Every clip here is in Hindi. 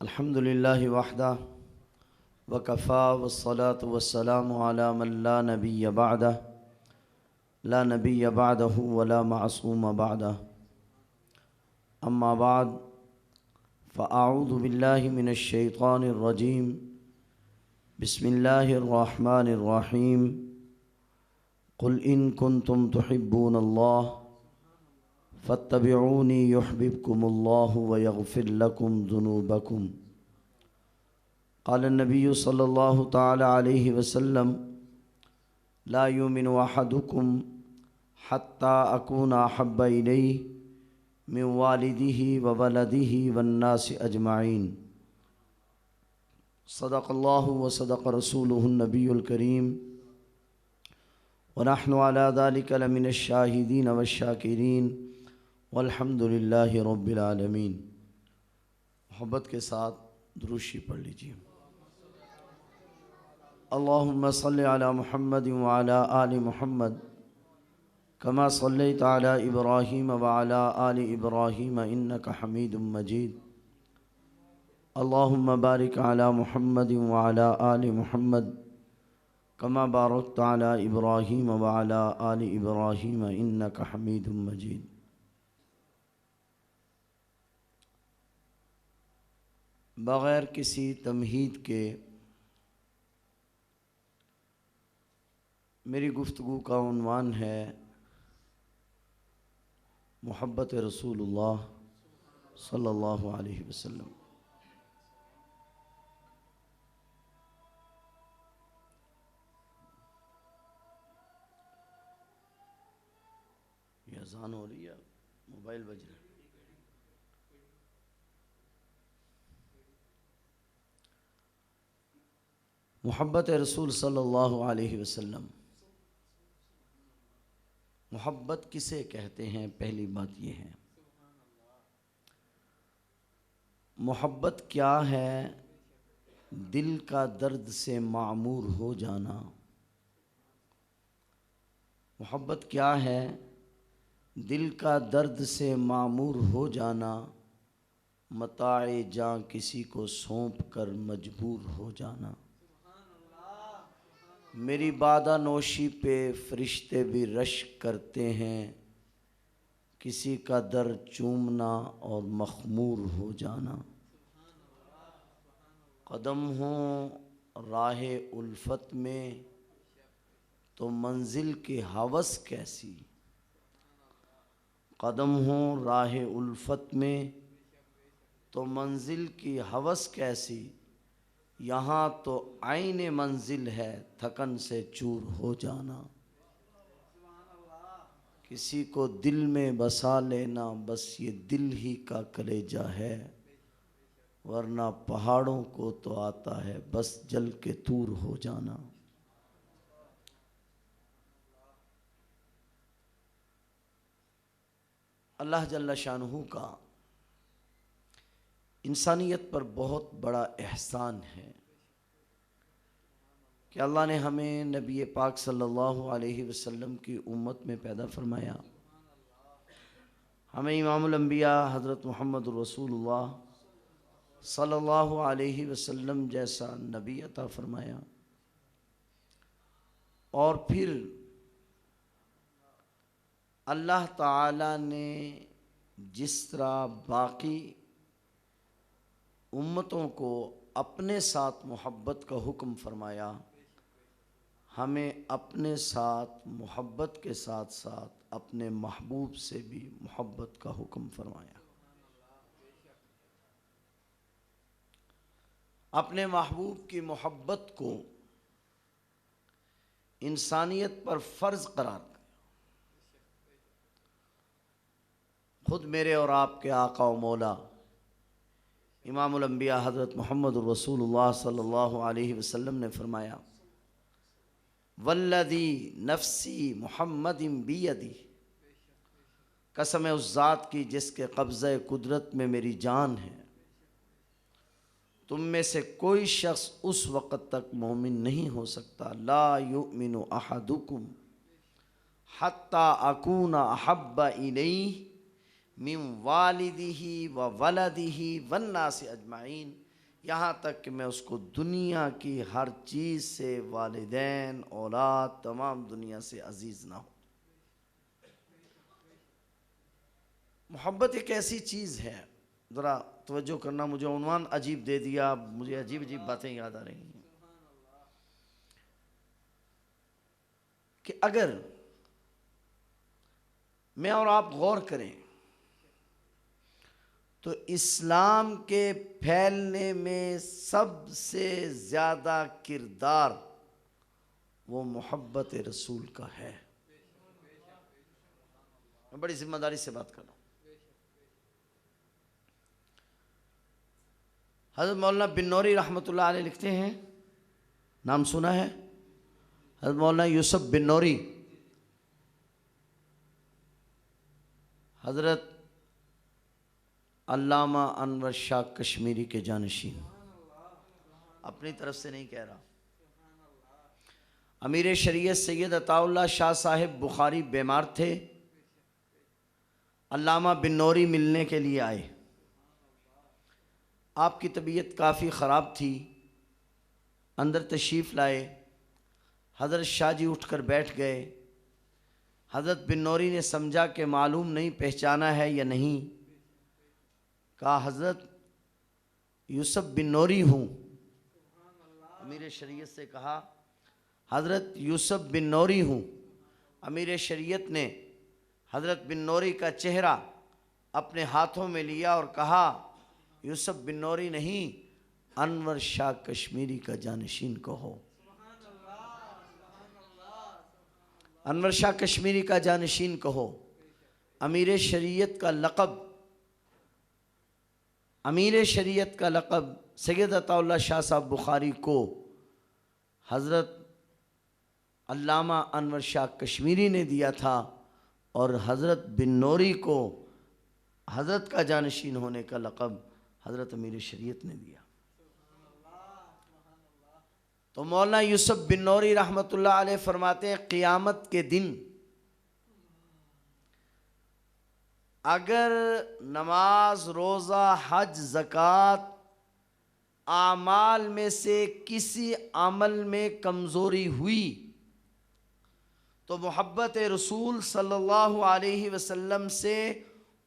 अल्हम्दुलिल्लाहि वहदा वकफ़ा वस्सलातु वस्सलामु अला मन ला नबिय्य बअदह ला नबिय्य बअदहु वला मासूम बअदह अम्मा बाद फ़अऊज़ु बिल्लाहि मिनश शैतानिर रजीम बिस्मिल्लाहिर रहमानिर रहीम कुल इन कुंतुम तुहिब्बूनल्लाह फत्तबिऊनी युहब्बिबकुमुल्लाहु व यग़फिर लकुम ज़ुनूबकुम। क़ाल नबिय्यु सल्लल्लाहु तआला अलैहि वसल्लम ला युमिनु अहदुकुम हत्ता अकूना अहब्बा इलैहि मिन वालिदिही व वलदिही वन्नासि अजमाइन। सदक़ल्लाहु व सदक़ रसूलुहुन नबियुल करीम व नहनु अला ज़ालिका लमिनश शाहिदीन वश्शाकिरीन वल्हम्दुलिल्लाहि रब्बिल आलमीन। मोहब्बत के साथ दुरूशी पढ़ लीजिए। अल्लाहुम्मा सल्लि अला मुहम्मद व अला आलि मुहम्मद कमा सल्लैता अला इब्राहीम व अला आलि इब्राहीम इन्नका हमीदुम मजीद। अल्लाहुम्मा बारिक अला मुहम्मद व अला आलि मुहम्मद कमा बारकता अला इब्राहीम व अला आलि इब्राहीम इन्नका हमीदुम मजीद। बग़ैर किसी तमहीद के मेरी गुफ्तगू का उन्वान है मोहब्बत रसूलुल्लाह सल्लल्लाहु अलैहि वसल्लम। ये अज़ान हो रही है, मोबाइल बज रहा है। मोहब्बत रसूल सल्लल्लाहु अलैहि वसल्लम, मोहब्बत किसे कहते हैं? पहली बात यह है, मोहब्बत क्या है? दिल का दर्द से मामूर हो जाना। मोहब्बत क्या है? दिल का दर्द से मामूर हो जाना, मताए जां किसी को सौंप कर मजबूर हो जाना। मेरी बादा नोशी पे फरिश्ते भी रश्क करते हैं, किसी का दर चूमना और मखमूर हो जाना। कदम हो राहे उल्फत में तो मंजिल की हवस कैसी। कदम हो राहे उल्फत में तो मंजिल की हवस कैसी। यहाँ तो आईने मंजिल है थकन से चूर हो जाना। किसी को दिल में बसा लेना बस ये दिल ही का कलेजा है, वरना पहाड़ों को तो आता है बस जल के तूर हो जाना। अल्लाह जल्ला शानुहु का इंसानियत पर बहुत बड़ा एहसान है कि अल्लाह ने हमें नबी पाक सल्लल्लाहु अलैहि वसल्लम की उम्मत में पैदा फरमाया। हमें इमामुल अंबिया हज़रत मुहम्मद रसूलुल्लाह सल्लल्लाहु अलैहि वसल्लम जैसा नबी अता फरमाया। और फिर अल्लाह ताला ने जिस तरह बाकी उम्मतों को अपने साथ मोहब्बत का हुक्म फरमाया, हमें अपने साथ मोहब्बत के साथ साथ अपने महबूब से भी मोहब्बत का हुक्म फरमाया। अपने महबूब की मोहब्बत को इंसानियत पर फ़र्ज़ करार किया। खुद मेरे और आपके आका व मौला इमामुल अंबिया हज़रत मुहम्मद रसूलुल्लाह सल्लल्लाहु अलैहि वसल्लम ने फरमाया, वल्लदी नफ्सी मुहम्मदिन बियदी, कसम उस ज़ात की जिसके कब्ज़े कुदरत में मेरी जान है, तुम में से कोई शख्स उस वक़्त तक मोमिन नहीं हो सकता, ला युमिनु अहदुकुम हत्ता अकूना अहब्बा इलैहि मिन वालिदिही व वलदिही वन्नासि अजमाइन, यहाँ तक कि मैं उसको दुनिया की हर चीज़ से, वालिदैन, औलाद, तमाम दुनिया से अजीज़ ना हो। मोहब्बत एक ऐसी चीज़ है, ज़रा तवज्जो करना, मुझे उन्वान अजीब दे दिया, मुझे अजीब अजीब बातें याद आ रही हैं कि अगर मैं और आप गौर करें तो इस्लाम के फैलने में सबसे ज़्यादा किरदार वो मोहब्बत रसूल का है। मैं बड़ी जिम्मेदारी से बात कर रहा हूँ। हज़रत मौलाना बिन्नौरी रहमतुल्लाह अलैह लिखते हैं, नाम सुना है? हज़रत मौलाना यूसुफ बिन्नौरी, हज़रत अल्लामा अनवर शाह कश्मीरी के जानशीन, अपनी तरफ से नहीं कह रहा। अमीर शरीयत सैयद अताउल्लाह शाह साहिब बुखारी बीमार थे, अल्लामा बिन्नौरी मिलने के लिए आए। आपकी तबीयत काफ़ी ख़राब थी, अंदर तशरीफ़ लाए। हज़रत शाह जी उठकर बैठ गए। हज़रत बिन्नौरी ने समझा कि मालूम नहीं पहचाना है या नहीं। कहा हज़रत यूसुफ बिन्नौरी हूँ। अमीर शरीयत से कहा हज़रत यूसुफ बिन्नौरी हूँ। अमीर शरीयत ने हज़रत बिन्नौरी का चेहरा अपने हाथों में लिया और कहा यूसुफ बिन्नौरी नहीं, अनवर शाह कश्मीरी का जानशीन कहो। अनवर शाह कश्मीरी का जानशीन कहो। अमीर शरीयत का लक़ब, अमीर शरीयत का लक़ब सैयद अताउल्लाह शाह साहब बुखारी को हज़रत अल्लामा अनवर शाह कश्मीरी ने दिया था और हज़रत बिन्नौरी को हज़रत का जानशीन होने का लक़ब हज़रत अमीर शरीयत ने दिया। तो मौलाना यूसुफ बिन्नौरी रहमतुल्लाह अलैह फरमाते हैं, क़ियामत के दिन अगर नमाज, रोज़ा, हज, ज़कात आमाल में से किसी अमल में कमज़ोरी हुई तो मोहब्बत रसूल सल्लल्लाहु अलैहि वसल्लम से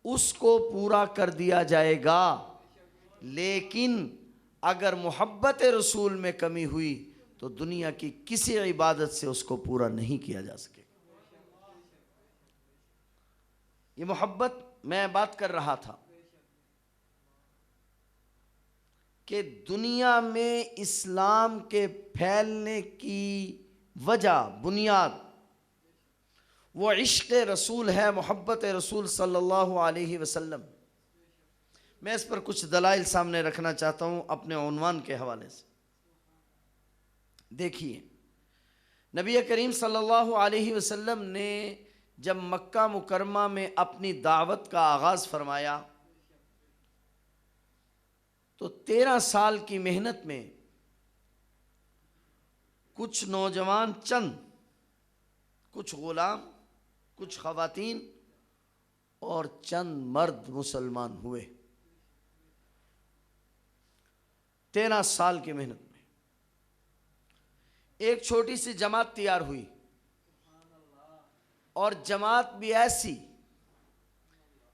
उसको पूरा कर दिया जाएगा। लेकिन अगर मोहब्बत रसूल में कमी हुई तो दुनिया की किसी इबादत से उसको पूरा नहीं किया जा सके। ये मोहब्बत, मैं बात कर रहा था कि दुनिया में इस्लाम के फैलने की वजह, बुनियाद वो इश्क़ रसूल है, मोहब्बत रसूल सल्लल्लाहु अलैहि वसल्लम। मैं इस पर कुछ दलाइल सामने रखना चाहता हूँ अपने उन्वान के हवाले से। देखिए, नबी करीम सल्लल्लाहु अलैहि वसल्लम ने जब मक्का मुकरमा में अपनी दावत का आगाज़ फरमाया तो 13 साल की मेहनत में कुछ नौजवान, चंद, कुछ गुलाम, कुछ ख़वातीन और चंद मर्द मुसलमान हुए। 13 साल की मेहनत में एक छोटी सी जमात तैयार हुई, और जमात भी ऐसी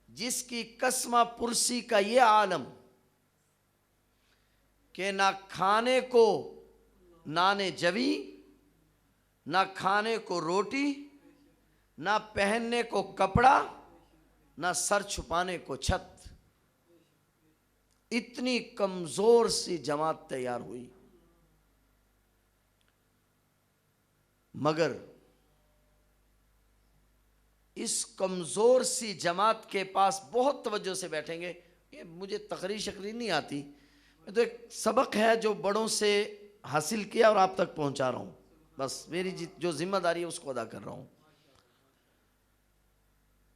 जिसकी कसमा पुरसी का ये आलम कि ना खाने को नाने जवी, ना खाने को रोटी, ना पहनने को कपड़ा, ना सर छुपाने को छत। इतनी कमजोर सी जमात तैयार हुई। मगर इस कमजोर सी जमात के पास, बहुत तवज्जो से बैठेंगे, ये मुझे तकरीर शकरीर नहीं आती, मैं तो एक सबक है जो बड़ों से हासिल किया और आप तक पहुंचा रहा हूं। बस मेरी जो जिम्मेदारी है उसको अदा कर रहा हूं।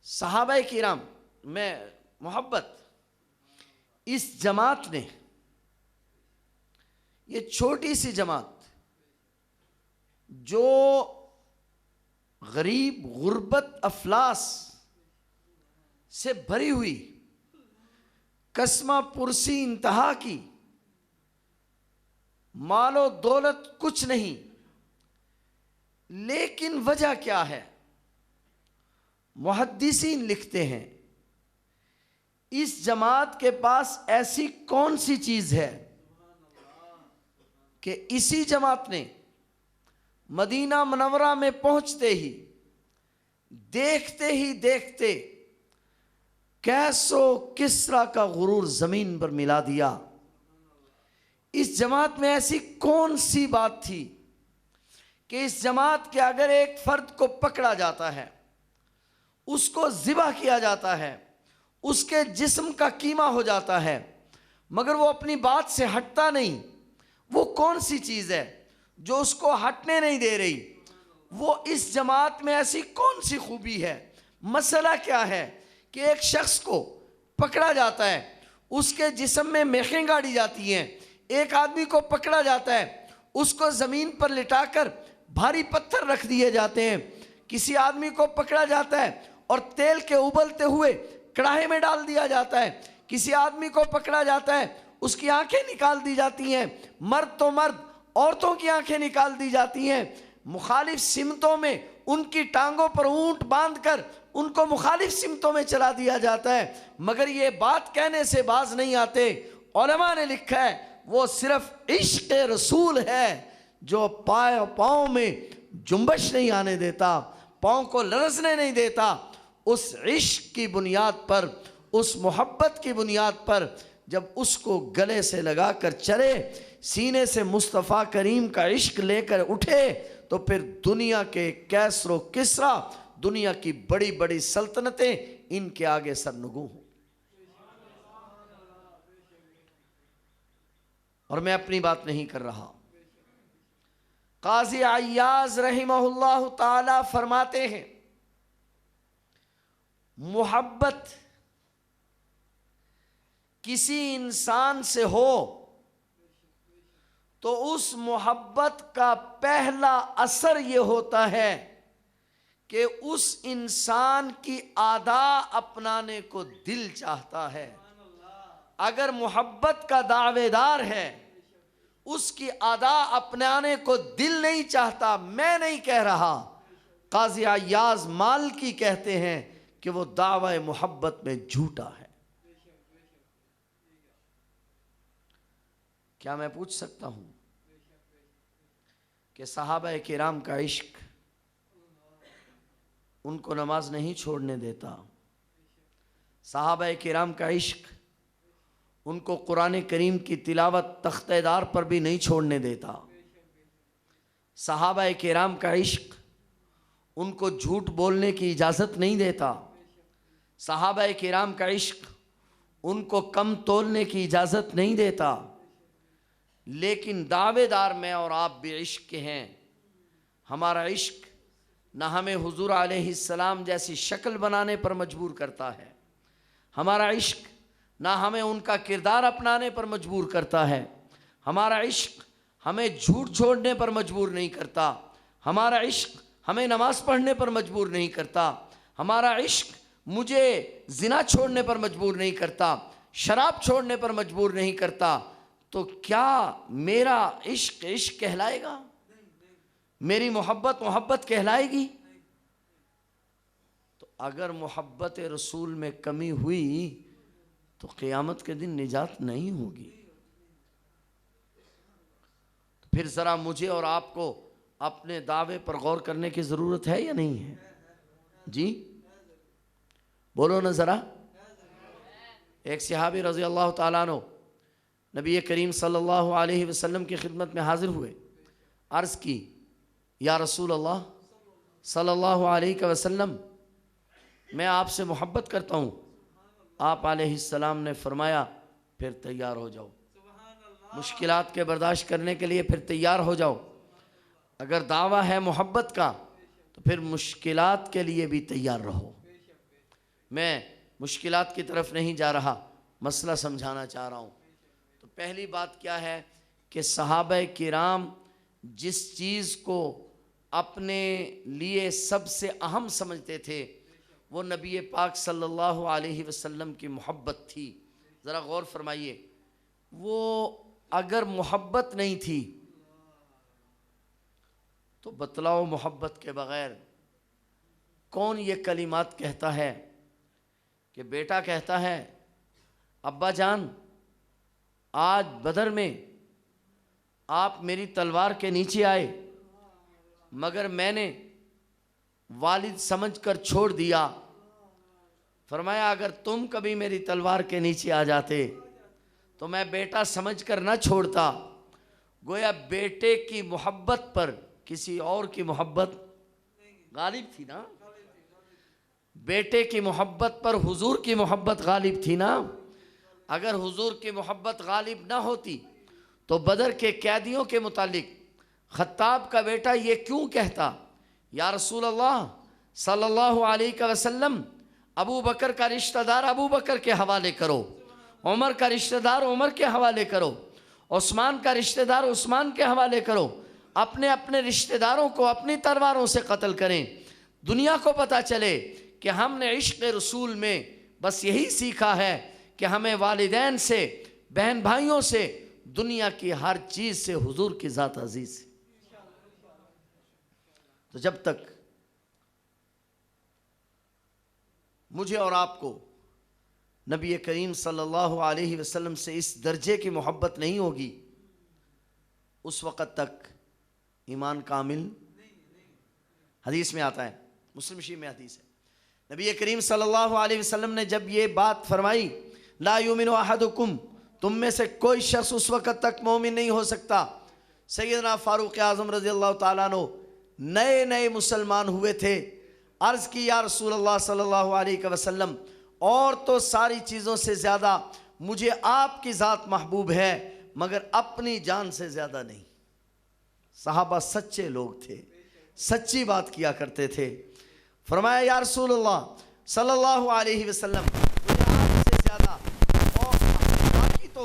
सहाबाए किराम में मोहब्बत, इस जमात ने, ये छोटी सी जमात जो गरीब, गुर्बत, अफलास से भरी हुई, कसमा पुरसी इंतहा की, मालो दौलत कुछ नहीं, लेकिन वजह क्या है? मुहद्दिसीन लिखते हैं इस जमात के पास ऐसी कौन सी चीज है कि इसी जमात ने मदीना मुनव्वरा में पहुंचते ही देखते कैसो किस्रा का गुरूर जमीन पर मिला दिया। इस जमात में ऐसी कौन सी बात थी कि इस जमात के अगर एक फर्द को पकड़ा जाता है, उसको ज़िबा किया जाता है, उसके जिस्म का कीमा हो जाता है, मगर वो अपनी बात से हटता नहीं। वो कौन सी चीज़ है जो उसको हटने नहीं दे रही? वो इस जमात में ऐसी कौन सी खूबी है? मसला क्या है कि एक शख्स को पकड़ा जाता है, उसके जिस्म में मेखें गाड़ी जाती हैं। एक आदमी को पकड़ा जाता है, उसको ज़मीन पर लिटाकर भारी पत्थर रख दिए जाते हैं। किसी आदमी को पकड़ा जाता है और तेल के उबलते हुए कढ़ाई में डाल दिया जाता है। किसी आदमी को पकड़ा जाता है, उसकी आंखें निकाल दी जाती हैं। मर्द तो मर्द, औरतों की आंखें निकाल दी जाती हैं। मुखालिफ सिमतों में उनकी टांगों पर ऊंट बांधकर उनको मुखालिफ सिमतों में चला दिया जाता है, मगर ये बात कहने से बाज नहीं आते। उलमा ने लिखा है वो सिर्फ इश्क रसूल है जो पाँव में जुम्बश नहीं आने देता, पाँव को लरजने नहीं देता। उस इश्क की बुनियाद पर, उस मोहब्बत की बुनियाद पर जब उसको गले से लगा कर चले, सीने से मुस्तफ़ा करीम का इश्क लेकर उठे, तो फिर दुनिया के कैसरो किस्रा, दुनिया की बड़ी बड़ी सल्तनतें इनके आगे सरनगू हों। और मैं अपनी बात नहीं कर रहा। काजी अय्याज रहिमहुल्लाह ताला फरमाते हैं मोहब्बत किसी इंसान से हो तो उस मोहब्बत का पहला असर ये होता है कि उस इंसान की आदा अपनाने को दिल चाहता है। अगर मोहब्बत का दावेदार है, उसकी आदा अपनाने को दिल नहीं चाहता, मैं नहीं कह रहा, काजी अय्याज मालकी कहते हैं कि वो दावा मोहब्बत में झूठा है। क्या मैं पूछ सकता हूं कि सहाबा किराम का इश्क उनको नमाज नहीं छोड़ने देता? सहाबा किराम का इश्क उनको कुरान करीम की तिलावत तख्तेदार पर भी नहीं छोड़ने देता? सहाबा किराम का इश्क उनको झूठ बोलने की इजाज़त नहीं देता? सहाबा किराम का इश्क उनको कम तोलने की इजाज़त नहीं देता? लेकिन दावेदार मैं और आप भी इश्क के हैं। हमारा इश्क न हमें हुजूर अलैहिस्सलाम जैसी शक्ल बनाने पर मजबूर करता है, हमारा इश्क ना हमें उनका किरदार अपनाने पर मजबूर करता है, हमारा इश्क हमें झूठ छोड़ने पर मजबूर नहीं करता, हमारा इश्क हमें नमाज पढ़ने पर मजबूर नहीं करता, हमारा इश्क मुझे जिना छोड़ने पर मजबूर नहीं करता, शराब छोड़ने पर मजबूर नहीं करता। तो क्या मेरा इश्क इश्क कहलाएगा? मेरी मोहब्बत मोहब्बत कहलाएगी? तो अगर मोहब्बत रसूल में कमी हुई तो क़यामत के दिन निजात नहीं होगी। तो फिर ज़रा मुझे और आपको अपने दावे पर गौर करने की ज़रूरत है या नहीं है? जी बोलो ना ज़रा। एक सहाबी रज़ी अल्लाह ताला अन्हु नबी करीम सल्लल्लाहु अलैहि वसल्लम की खिदमत में हाजिर हुए। अर्ज़ की, या रसूल अल्लाह सल्लल्लाहु अलैहि वसल्लम, मैं आपसे मोहब्बत करता हूँ। आप अलैहिस्सलाम ने फरमाया, फिर तैयार हो जाओ, मुश्किलात के बर्दाश्त करने के लिए फिर तैयार हो जाओ। अगर दावा है मोहब्बत का तो फिर मुश्किलात के लिए भी तैयार रहो। मैं मुश्किलात की तरफ नहीं जा रहा, मसला समझाना चाह रहा हूँ। तो पहली बात क्या है कि सहाबा किराम जिस चीज़ को अपने लिए सबसे अहम समझते थे वो नबी पाक सल्लल्लाहु अलैहि वसल्लम की मोहब्बत थी। ज़रा गौर फरमाइए, वो अगर मोहब्बत नहीं थी तो बतलाओ मोहब्बत के बगैर कौन ये कलिमात कहता है कि बेटा कहता है अब्बा जान आज बदर में आप मेरी तलवार के नीचे आए मगर मैंने वालिद समझकर छोड़ दिया। फरमाया अगर तुम कभी मेरी तलवार के नीचे आ जाते तो मैं बेटा समझकर न छोड़ता। गोया बेटे की मोहब्बत पर किसी और की मोहब्बत गालिब थी ना, बेटे की मोहब्बत पर हुजूर की मोहब्बत गालिब थी ना। अगर हुजूर की मोहब्बत गालिब ना होती तो बदर के कैदियों के मुतालिक खत्ताब का बेटा ये क्यों कहता या रसूल अल्लाह सल्लल्लाहु अलैहि वसल्लम अबू बकर का रिश्तेदार अबू बकर के हवाले करो, उमर का रिश्तेदार उमर के हवाले करो, उस्मान का रिश्तेदार उस्मान के हवाले करो। अपने अपने रिश्तेदारों को अपनी तलवारों से कत्ल करें। दुनिया को पता चले कि हमने इश्क़ रसूल में बस यही सीखा है कि हमें वालिदैन से, बहन भाइयों से, दुनिया की हर चीज़ से हुजूर की ज़ात अजीज़। तो जब तक मुझे और आपको नबी करीम सल्लल्लाहु अलैहि वसल्लम से इस दर्जे की मोहब्बत नहीं होगी उस वक़्त तक ईमान कामिल। हदीस में आता है, मुस्लिम शरीफ में हदीस है, नबी करीम सल्लल्लाहु अलैहि वसल्लम ने जब ये बात फरमाई ला युमिनु अहदुकुम, तुम में से कोई शख्स उस वक़्त तक मोमिन नहीं हो सकता। सैयदना फारूक आज़म रज़ी अल्लाह तआला अन्हु नए नए मुसलमान हुए थे। अर्ज़ की या रसूल अल्लाह सल्लल्लाहु अलैहि वसल्लम और तो सारी चीज़ों से ज़्यादा मुझे आपकी ज़ात महबूब है मगर अपनी जान से ज़्यादा नहीं। सहाबा सच्चे लोग थे, सच्ची बात किया करते थे। फरमाया या रसूल अल्लाह सल्लल्लाहु अलैहि वसल्लम मुझे आपसे ज़्यादा और बाकी तो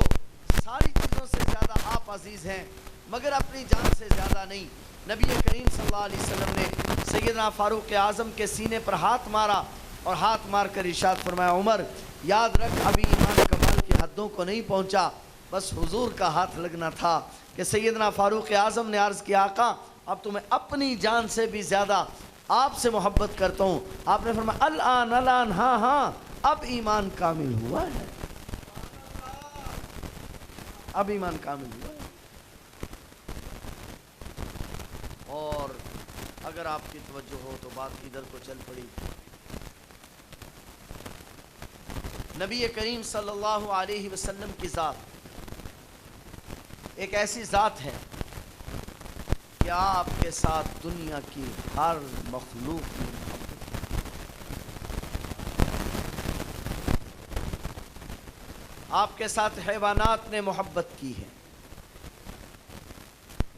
सारी चीज़ों से ज़्यादा आप अजीज़ हैं मगर अपनी जान से ज़्यादा नहीं। नबी करीम सल्लल्लाहु अलैहि वसल्लम ने सैयदना फारूक आज़म के सीने पर हाथ मारा और हाथ मार कर इरशाद फरमाया उमर याद रख अभी ईमान कमाल की हद्दों को नहीं पहुंचा, बस हुजूर का हाथ लगना था। कि सैयदना फारूक आज़म ने अर्ज़ किया आका अब तो मैं अपनी जान से भी ज़्यादा आपसे मोहब्बत करता हूँ। आपने फरमाया अल आन, हाँ हाँ अब ईमान कामिल हुआ है, अब ईमान कामिल हुआ है। और अगर आपकी तवज्जो हो तो बात इधर को चल पड़ी। नबी करीम सल्लल्लाहु अलैहि वसल्लम की ज़ात एक ऐसी ज़ात है कि आपके साथ दुनिया की हर मखलूक की आपके साथ हैवानात ने मोहब्बत की है।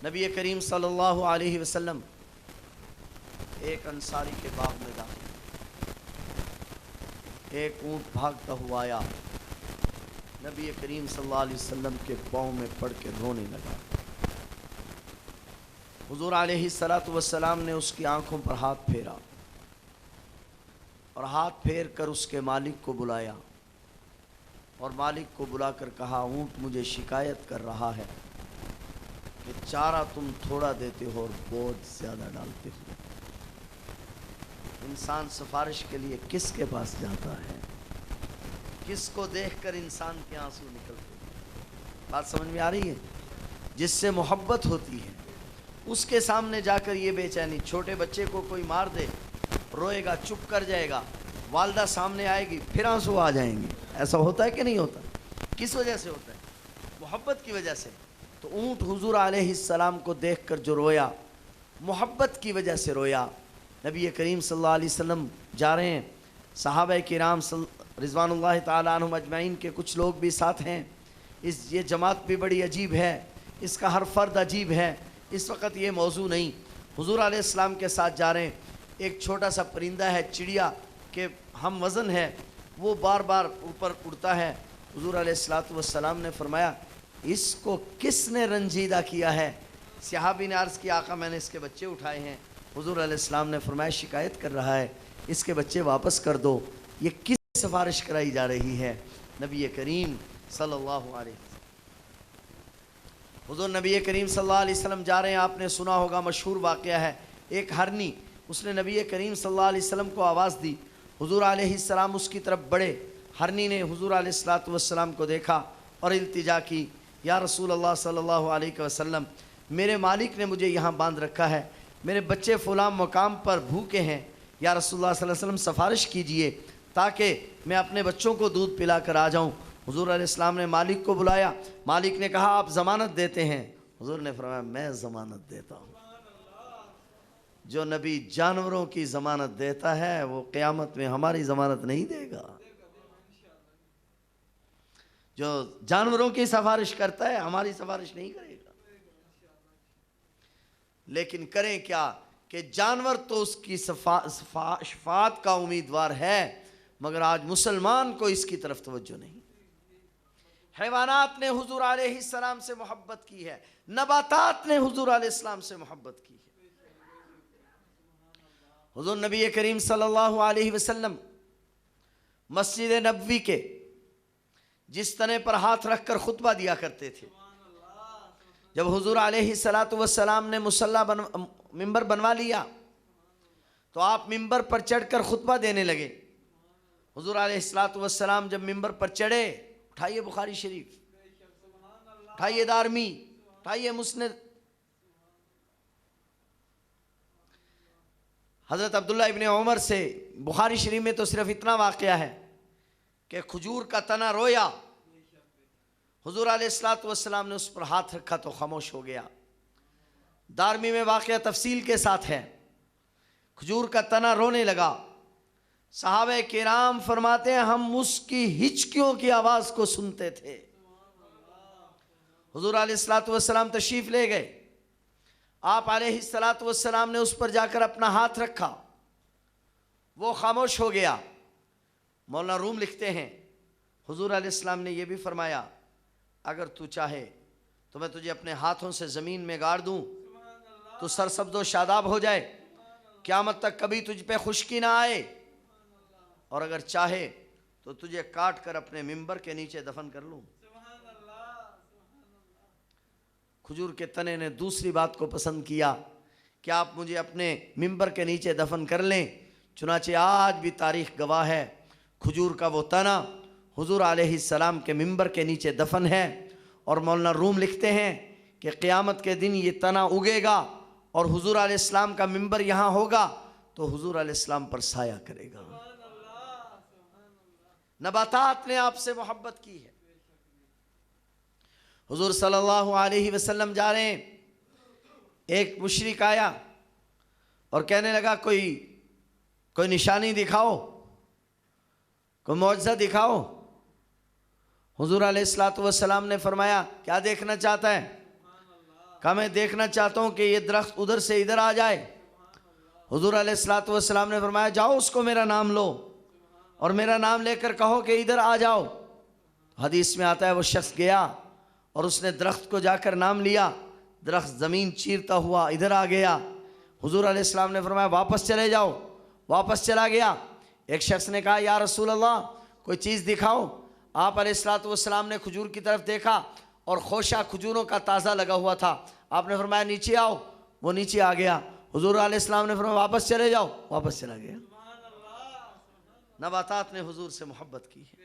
नबी करीम सल्लल्लाहु अलैहि वसल्लम एक अंसारी के बाग में दाखिल, एक ऊँट भागता हुआ आया, नबी करीम सल्लल्लाहु अलैहि वसल्लम के पाँव में पड़ के रोने लगा। हुजूर अलैहिस्सलातु वस्सलाम ने उसकी आंखों पर हाथ फेरा और हाथ फेर कर उसके मालिक को बुलाया और मालिक को बुलाकर कहा ऊँट मुझे शिकायत कर रहा है कि चारा तुम थोड़ा देते हो और बोझ ज़्यादा डालते हो। इंसान सिफारिश के लिए किसके पास जाता है, किसको देखकर इंसान के आंसू निकलते हैं? बात समझ में आ रही है? जिससे मोहब्बत होती है उसके सामने जाकर ये बेचैनी। छोटे बच्चे को कोई मार दे रोएगा, चुप कर जाएगा, वालदा सामने आएगी फिर आंसू आ जाएंगे। ऐसा होता है कि नहीं होता? किस वजह से होता है? मोहब्बत की वजह से। तो ऊँट हुजूर अलैहिस्सलाम को देखकर जो रोया, मोहब्बत की वजह से रोया। नबी करीम सल्लल्लाहु अलैहि वसल्लम जा रहे हैं, सहाबा किराम रिज़वानुल्लाह ताला अन्हुम अजमईन के कुछ लोग भी साथ हैं। ये जमात भी बड़ी अजीब है, इसका हर फ़र्द अजीब है। इस वक्त ये मौजू नहीं, हुजूर अलैहिस्सलाम के साथ जा रहे हैं। एक छोटा सा परिंदा है, चिड़िया के हम वज़न है, वो बार बार ऊपर उड़ता है। हुजूर अलैहिस्सलातु वस्सलाम ने फरमाया इसको किसने रंजीदा किया है? सहाबी ने अर्ज़ किया आका मैंने इसके बच्चे उठाए हैं। हुजूर अलैहिस्सलाम ने फरमाया शिकायत कर रहा है, इसके बच्चे वापस कर दो। ये किस सिफारिश कराई जा रही है? नबी करीम सल्लल्लाहु अलैहि वसल्लम। हुज़ूर नबी करीम सल्लल्लाहु अलैहि वसल्लम जा रहे हैं, आपने सुना होगा, मशहूर वाक़या है। एक हरनी, उसने नबी करीम सल्लल्लाहु अलैहि वसल्लम को आवाज़ दी, हुज़ूर अलैहिस्सलाम उसकी तरफ बढ़े। हरनी ने हुज़ूर अलैहिस्सलातु वस्सलाम को देखा और इल्तिजा की, या रसूल अल्लाह सल्लल्लाहु अलैहि वसल्लम, मेरे मालिक ने मुझे यहाँ बांध रखा है, मेरे बच्चे फ़लाँ मकाम पर भूखे हैं, या रसूलुल्लाह सल्लल्लाहु अलैहि वसल्लम सिफारिश कीजिए ताकि मैं अपने बच्चों को दूध पिला कर आ जाऊँ। हुज़ूर अलैहिस्सलाम ने मालिक को बुलाया, मालिक ने कहा आप ज़मानत देते हैं? हुज़ूर ने फरमाया मैं ज़मानत देता हूँ। जो नबी जानवरों की ज़मानत देता है वो क़यामत में हमारी ज़मानत नहीं देगा। जो जानवरों की सिफारिश करता है हमारी सिफारिश नहीं करेगा। लेकिन करें क्या कि जानवर तो उसकी शफाअत का उम्मीदवार है, मगर आज मुसलमान को इसकी तरफ तवज्जो नहीं। हैवानात ने हुजूर अलैहिस्सलाम से मोहब्बत की है, नबातात ने हुजूर अलैहिस्सलाम से मोहब्बत की है। हुजूर नबी करीम सल्लल्लाहु अलैहि वसल्लम मस्जिद नबवी के जिस तने पर हाथ रखकर खुतबा दिया करते थे, जब हुजूर अलैहिस्सलातु वस्सलाम ने मुसल्ला मिंबर बनवा लिया तो आप मिंबर पर चढ़कर खुतबा देने लगे। हुजूर अलैहिस्सलातु वस्सलाम जब मिंबर पर चढ़े, उठाइए बुखारी शरीफ, उठाइए दारमी, उठाइए मुस्नद, हज़रत अब्दुल्ला इब्ने उमर से बुखारी शरीफ में तो सिर्फ इतना वाक़या है कि खजूर का तना रोया, हुजूर अलैहिस्सलातु वस्सलाम ने उस पर हाथ रखा तो खामोश हो गया। दारमी में वाक़या तफसील के साथ है, खजूर का तना रोने लगा। सहाबे किराम फरमाते हैं हम उसकी हिचकियों की आवाज़ को सुनते थे। हुजूर अलैहिस्सलातु वस्सलाम तशरीफ़ ले गए, आप अलैहिस्सलातु वस्सलाम ने उस पर जाकर अपना हाथ रखा, वो खामोश हो गया। मौलाना रूम लिखते हैं हुजूर अलैहिस्सलाम ने यह भी फरमाया अगर तू चाहे तो मैं तुझे अपने हाथों से ज़मीन में गाड़ दूँ, तो सरसब्ज़ो शादाब हो जाए, क़यामत तक कभी तुझ पे खुश्की ना आए, और अगर चाहे तो तुझे काट कर अपने मिंबर के नीचे दफन कर लूँ। खजूर के तने ने दूसरी बात को पसंद किया कि आप मुझे अपने मिंबर के नीचे दफन कर लें। चुनाचे आज भी तारीख़ गवाह है, खजूर का वो तना हुजूर अलैहिस्सलाम के मिंबर के नीचे दफन है। और मौलाना रूम लिखते हैं कि क़यामत के दिन ये तना उगेगा और हुजूर अलैहिस्सलाम का मिंबर यहाँ होगा तो हुजूर अलैहिस्सलाम पर साया करेगा। नबातात ने आपसे मोहब्बत की है। हुजूर सल्लल्लाहु अलैहि वसल्लम जा रहे हैं, एक मुशरिक आया और कहने लगा कोई निशानी दिखाओ, कोई मौजज़ा दिखाओ। हुजूर अलैहिस्सलातु वस्सलाम ने फरमाया क्या देखना चाहता है? कहा मैं देखना चाहता हूँ कि ये दरख्त उधर से इधर आ जाए। हुजूर अलैहिस्सलातु वस्सलाम ने फरमाया जाओ उसको मेरा नाम लो और मेरा नाम लेकर कहो कि इधर आ जाओ। हदीस में आता है वो शख्स गया और उसने दरख्त को जाकर नाम लिया, दरख्त ज़मीन चीरता हुआ इधर आ गया। हुजूर अलैहिस्सलाम ने फरमाया वापस चले जाओ, वापस चला गया। एक शख्स ने कहा या रसूल अल्लाह कोई चीज़ दिखाओ। आप अलैहिस्सलातु वस्सलाम ने खजूर की तरफ देखा और खोशा खजूरों का ताज़ा लगा हुआ था। आपने फरमाया नीचे आओ, वो नीचे आ गया। हुजूर अलैहिस्सलाम ने फरमाया वापस चले जाओ, वापस चला गया। नबातात ने हुजूर से मोहब्बत की है।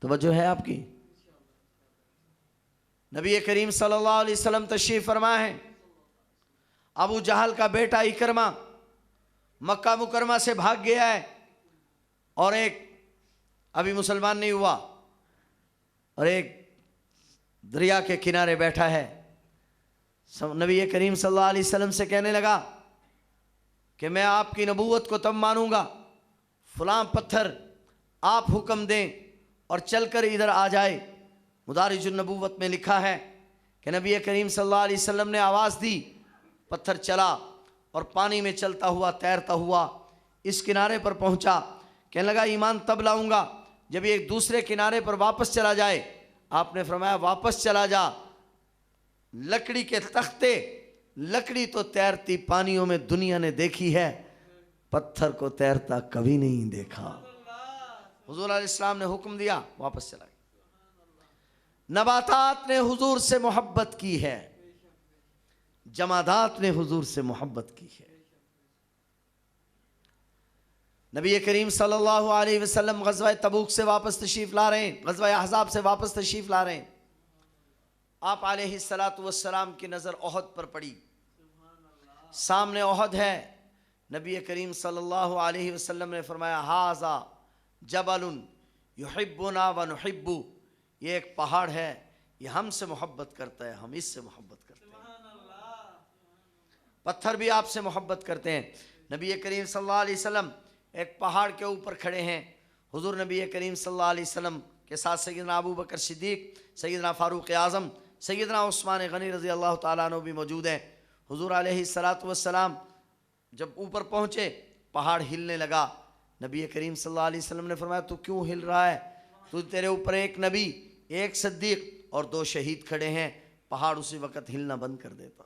तवज्जो है आपकी? नबी करीम सल्लल्लाहु अलैहि वसल्लम तशरीफ़ फरमा है, अबू जहल का बेटा इकरमा मक्का मुकरमा से भाग गया है और एक अभी मुसलमान नहीं हुआ और एक दरिया के किनारे बैठा है। नबी करीम सल्लल्लाहु अलैहि वसल्लम से कहने लगा कि मैं आपकी नबूवत को तब मानूंगा फलां पत्थर आप हुक्म दें और चलकर इधर आ जाए। मुदारिजुन नबूवत में लिखा है कि नबी करीम सल्लल्लाहु अलैहि वसल्लम ने आवाज़ दी, पत्थर चला और पानी में चलता हुआ तैरता हुआ इस किनारे पर पहुंचा। कहने लगा ईमान तब लाऊंगा जब ये एक दूसरे किनारे पर वापस चला जाए। आपने फरमाया वापस चला जा, लकड़ी के तख्ते, लकड़ी तो तैरती पानियों में दुनिया ने देखी है, पत्थर को तैरता कभी नहीं देखा। हुजूर अलैहिस्सलाम ने हुक्म दिया, वापस चला गया। नबातात ने हुजूर से मोहब्बत की है, जमादात ने हुजूर से मोहब्बत की है। नबी करीम सल्लल्लाहु अलैहि वसल्लम गज़वा तबूक से वापस तशरीफ़ ला रहे हैं, गज़वा अहज़ाब से वापस तशरीफ़ ला रहे हैं। आप अलैहिस्सलातु वस्सलाम की नज़र ओहद पर पड़ी। सामने ओहद है। नबी करीम सल्लल्लाहु अलैहि वसल्लम ने फरमाया, हाज़ा जबलुन युहिब्बुना व नुहिब्बु, ये एक पहाड़ है, ये हमसे मोहब्बत करता है, हम इससे मोहब्बत करते हैं। पत्थर भी आपसे मोहब्बत करते हैं। नबी करीम सल्लल्लाहु अलैहि वसल्लम एक पहाड़ के ऊपर खड़े हैं। हुजूर नबी करीम सल्लल्लाहु अलैहि वसल्लम के साथ सैयदना अबू बकर सिद्दीक, सैयदना फारूक आज़म, सैयदना उस्मान गनी रज़ी अल्लाह तआला अन्हु भी मौजूद हैं। हुजूर अलैहिस्सलातु वस्सलाम जब ऊपर पहुँचे, पहाड़ हिलने लगा। नबी करीम सल्लल्लाहु अलैहि वसल्लम ने फरमाया, तू क्यों हिल रहा है? तू, तेरे ऊपर एक नबी, एक सिद्दीक और 2 शहीद खड़े हैं। पहाड़ उसी वक़्त हिलना बंद कर देता।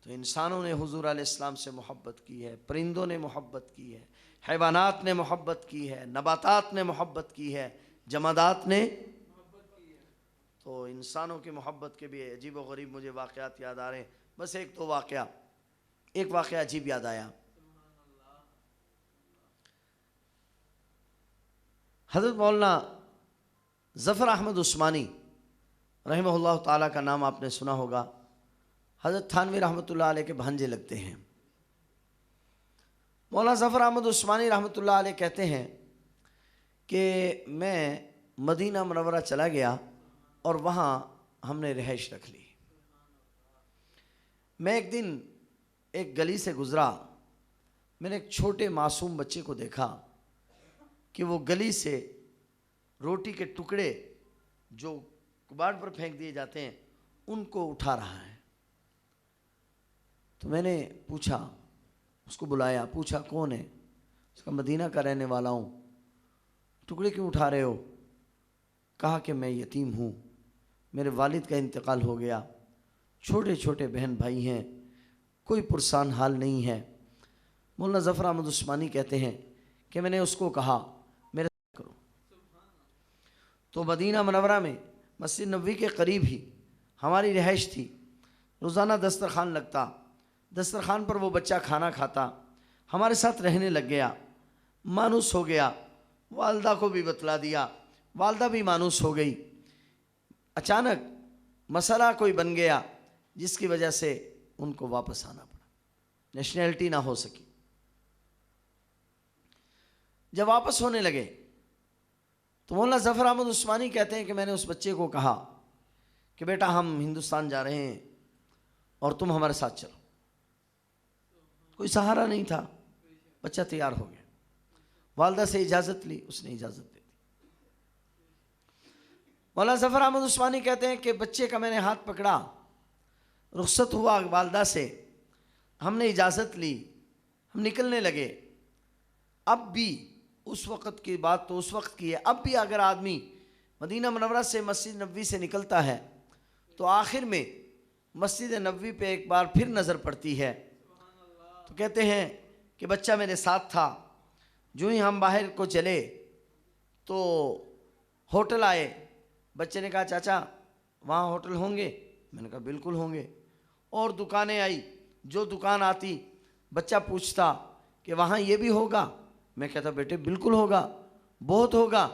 तो इंसानों ने हुजूर अलैहिस्सलाम से मोहब्बत की है, परिंदों ने मोहब्बत की है, हैवानात ने मोहब्बत की है, नबातात ने मोहब्बत की है, जमादात ने। तो इंसानों की मोहब्बत के भी अजीब व गरीब मुझे वाक़यात याद आ रहे हैं। बस एक वाक़या अजीब याद आया। हज़रत मौलाना ज़फ़र अहमद उस्मानी रहमहुल्लाह ताला का नाम आपने सुना होगा। हज़रत थानवी रहमतुल्लाह अलैह के भांजे लगते हैं। मौलाना ज़फ़र अहमद उस्मानी रहमतुल्लाह अलैह कहते हैं कि मैं मदीना मुनव्वरा चला गया और वहाँ हमने रिहाइश रख ली। मैं एक दिन एक गली से गुज़रा, मैंने एक छोटे मासूम बच्चे को देखा कि वो गली से रोटी के टुकड़े जो कबाड़ पर फेंक दिए जाते हैं उनको उठा रहा है। तो मैंने पूछा, उसको बुलाया, पूछा कौन है? उसका मदीना का रहने वाला हूँ। टुकड़े क्यों उठा रहे हो? कहा कि मैं यतीम हूँ, मेरे वालिद का इंतकाल हो गया, छोटे छोटे बहन भाई हैं, कोई पुरसान हाल नहीं है। मौलाना ज़फ़र अहमद उस्मानी कहते हैं कि मैंने उसको कहा मेरे करो। तो मदीना मुनव्वरा में मस्जिद नबवी के करीब ही हमारी रिहाइश थी। रोज़ाना दस्तरखान लगता, दस्तरखान पर वो बच्चा खाना खाता, हमारे साथ रहने लग गया, मानूस हो गया। वालदा को भी बतला दिया, वालदा भी मानूस हो गई। अचानक मसला कोई बन गया जिसकी वजह से उनको वापस आना पड़ा, नेशनैलिटी ना हो सकी। जब वापस होने लगे तो मौलाना ज़फ़र अहमद उस्मानी कहते हैं कि मैंने उस बच्चे को कहा कि बेटा हम हिंदुस्तान जा रहे हैं और तुम हमारे साथ चलो। कोई सहारा नहीं था, बच्चा तैयार हो गया, वालदा से इजाज़त ली, उसने इजाज़त दे दी। मौलाना ज़फ़र अहमद उस्मानी कहते हैं कि बच्चे का मैंने हाथ पकड़ा, रुख़्सत हुआ वालदा से, हमने इजाज़त ली, हम निकलने लगे। अब भी उस वक़्त की बात तो उस वक्त की है, अब भी अगर आदमी मदीना मुनव्वरा से मस्जिद नबवी से निकलता है तो आखिर में मस्जिद नबवी पे एक बार फिर नज़र पड़ती है। तो कहते हैं कि बच्चा मेरे साथ था। जो ही हम बाहर को चले तो होटल आए। बच्चे ने कहा चाचा वहाँ होटल होंगे? मैंने कहा बिल्कुल होंगे। और दुकानें आई, जो दुकान आती बच्चा पूछता कि वहाँ ये भी होगा? मैं कहता बेटे बिल्कुल होगा, बहुत होगा।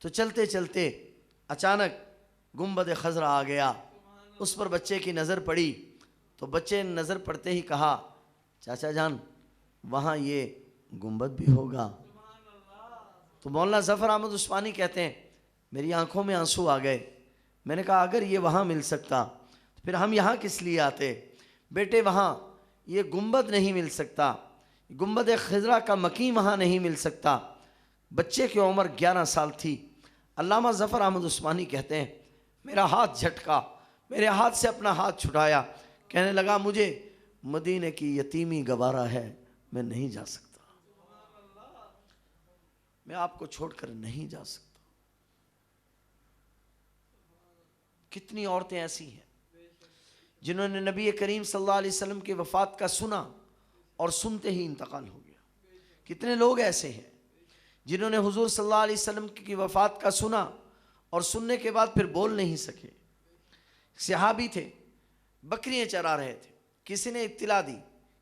तो चलते चलते अचानक गुंबद खज़रा आ गया, उस पर बच्चे की नज़र पड़ी। तो बच्चे ने नज़र पड़ते ही कहा चाचा जान वहाँ ये गुंबद भी होगा। तो मौलाना ज़फ़र अहमद उस्मानी कहते हैं मेरी आंखों में आंसू आ गए। मैंने कहा अगर ये वहाँ मिल सकता तो फिर हम यहाँ किस लिए आते? बेटे वहाँ ये गुंबद नहीं मिल सकता, गुंबद खज़रा का मकी वहाँ नहीं मिल सकता। बच्चे की उम्र 11 साल थी। अल्लामा ज़फ़र अहमद उस्मानी कहते हैं मेरा हाथ झटका, मेरे हाथ से अपना हाथ छुड़ाया, कहने लगा मुझे मदीने की यतीमी गवारा है, मैं नहीं जा सकता, मैं आपको छोड़कर नहीं जा सकता। कितनी औरतें ऐसी हैं जिन्होंने नबी करीम सल्लल्लाहु अलैहि वसल्लम की वफ़ात का सुना और सुनते ही इंतकाल हो गया। कितने लोग ऐसे हैं जिन्होंने हुजूर सल्लल्लाहु अलैहि वसल्लम की वफ़ात का सुना और सुनने के बाद फिर बोल नहीं सके। सहाबी थे, बकरियां चरा रहे थे, किसी ने इत्तला दी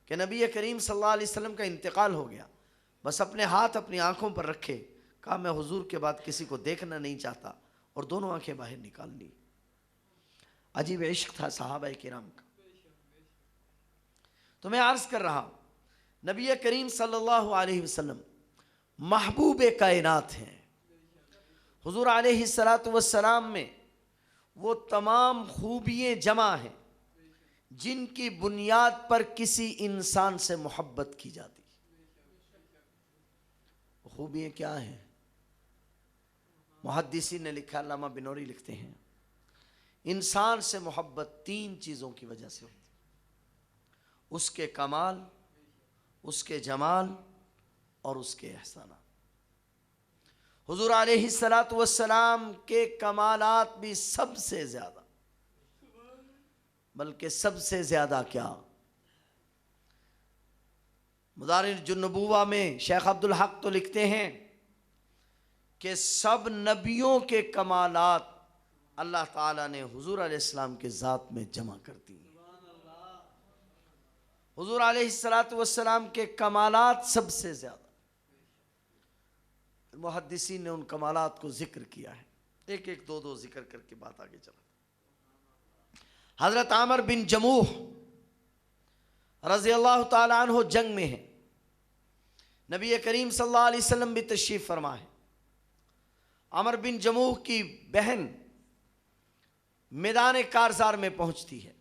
कि नबी करीम सल्लल्लाहु अलैहि वसल्लम का इंतकाल हो गया। बस अपने हाथ अपनी आंखों पर रखे, कहा मैं हुजूर के बाद किसी को देखना नहीं चाहता, और दोनों आंखें बाहर निकाल ली। अजीब इश्क था सहाबाए किराम का। तो मैं अर्ज कर रहा हूं, नबी करीम सल्लल्लाहु अलैहि वसल्लम महबूब कायनात हैं। हुजूर अलैहिस्सलातु वस्सलाम में वो तमाम खूबियाँ जमा हैं जिनकी बुनियाद पर किसी इंसान से मोहब्बत की जाती। खूबियाँ क्या हैं? मुहद्दिसीन ने लिखा, अल्लामा बिनौरी लिखते हैं, इंसान से मोहब्बत तीन चीज़ों की वजह से होती: उसके कमाल, उसके जमाल और उसके एहसानात। हुजूर अलैहिस्सलातु वस्सलाम के कमालात भी सबसे ज़्यादा, बल्कि सबसे ज़्यादा क्या, मदारिजुन नबुव्वा में शेख अब्दुल हक तो लिखते हैं कि सब नबियों के कमालात अल्लाह ताला ने हुजूर अलैहिस्सलाम के ज़ात में जमा कर दी। हुजूर अलैहिस्सलातु वस्सलाम के कमालात सबसे ज़्यादा। मुहद्दिसीन ने उन कमालात को जिक्र किया है, एक एक दो दो जिक्र करके बात आगे चला। हज़रत आमर बिन जमूह रज़ी अल्लाह ताला अन्हु जंग में है, नबी करीम सल्लल्लाहु अलैहि वसल्लम भी तशरीफ़ फरमा है। आमर बिन जमूह की बहन मैदान कारज़ार में पहुंचती है।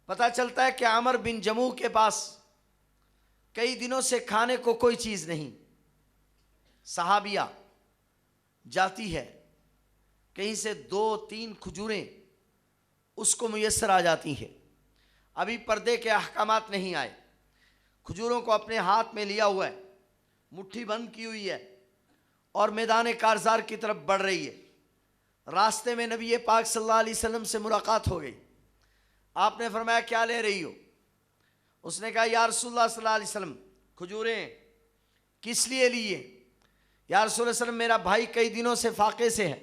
पता चलता है कि आमर बिन जमूह के पास कई दिनों से खाने को कोई चीज़ नहीं। सहाबिया जाती है, कहीं से 2-3 खजूरें उसको मुयस्सर आ जाती हैं। अभी पर्दे के अहकामात नहीं आए, खजूरों को अपने हाथ में लिया हुआ है, मुट्ठी बंद की हुई है और मैदान कारज़ार की तरफ बढ़ रही है। रास्ते में नबी पाक सल्लल्लाहु अलैहि वसल्लम से मुलाकात हो गई। आपने फरमाया क्या ले रही हो? उसने कहा या रसूलुल्लाह सल्लल्लाहु अलैहि वसल्लम, खजूरें किस लिए लिए? या रसूलुल्लाह सल्लल्लाहु अलैहि वसल्लम, मेरा भाई कई दिनों से फाके से है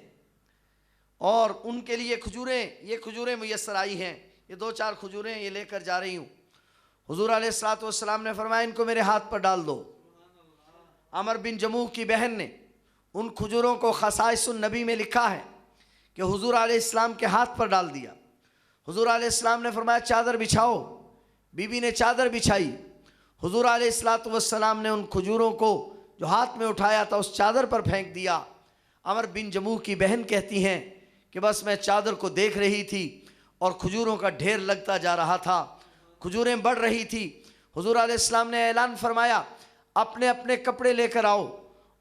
और उनके लिए खजूरें, ये खजूरें मुयस्सर आई हैं, ये 2-4 खजूरें ये लेकर जा रही हूँ। हुजूर अलैहिस्सलातु वस्सलाम ने फरमाया इनको मेरे हाथ पर डाल दो। अमर बिन जमूह की बहन ने उन खजूरों को खसाइसुन नबी में लिखा है कि हुजूर अलैहिस्सलाम के हाथ पर डाल दिया। हुजूर अलैहिस्सलाम ने फरमाया चादर बिछाओ। बीबी ने चादर बिछाई। हुजूर अलैहिस्सलातु वस्सलाम ने उन खजूरों को जो हाथ में उठाया था उस चादर पर फेंक दिया। अमर बिन जमूह की बहन कहती हैं कि बस मैं चादर को देख रही थी और खजूरों का ढेर लगता जा रहा था, खजूरें बढ़ रही थी। हुजूर अलैहिस्सलाम ने ऐलान फरमाया अपने अपने कपड़े लेकर आओ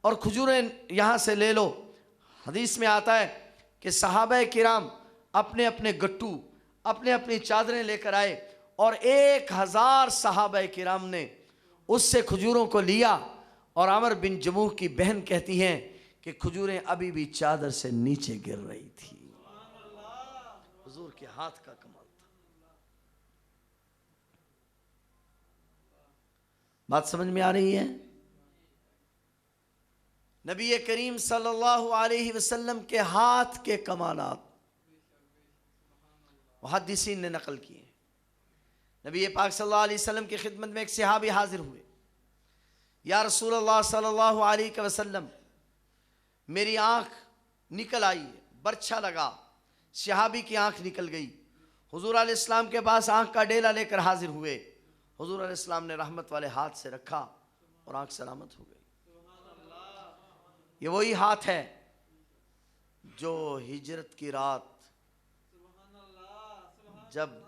और खजूरें यहाँ से ले लो। हदीस में आता है कि सहाबा किराम अपने अपने गट्टू, अपने अपनी चादरें लेकर आए और 1000 सहाबा किराम ने उससे खजूरों को लिया। और आमर बिन जमूह की बहन कहती हैं कि खजूरें अभी भी चादर से नीचे गिर रही थी। हुजूर के हाथ का कमाल था। बात समझ में आ रही है? नबी करीम सल्लल्लाहु अलैहि वसल्लम के हाथ के कमालात मुहद्दिसीन ने नकल किए। नबी पाक सल्लल्लाहु अलैहि वसल्लम की खिदमत में एक सहाबी हाजिर हुए। या रसूलल्लाह सल्लल्लाहु अलैहि वसल्लम, मेरी आँख निकल आई है, बर्छा लगा। सहाबी की आँख निकल गई। हुजूर अलैहिस्सलाम के पास आँख का डेला लेकर हाजिर हुए। हुजूर अलैहिस्सलाम ने रहमत वाले हाथ से रखा और आँख सलामत हो गई। ये वही हाथ है जो हिजरत की रात जब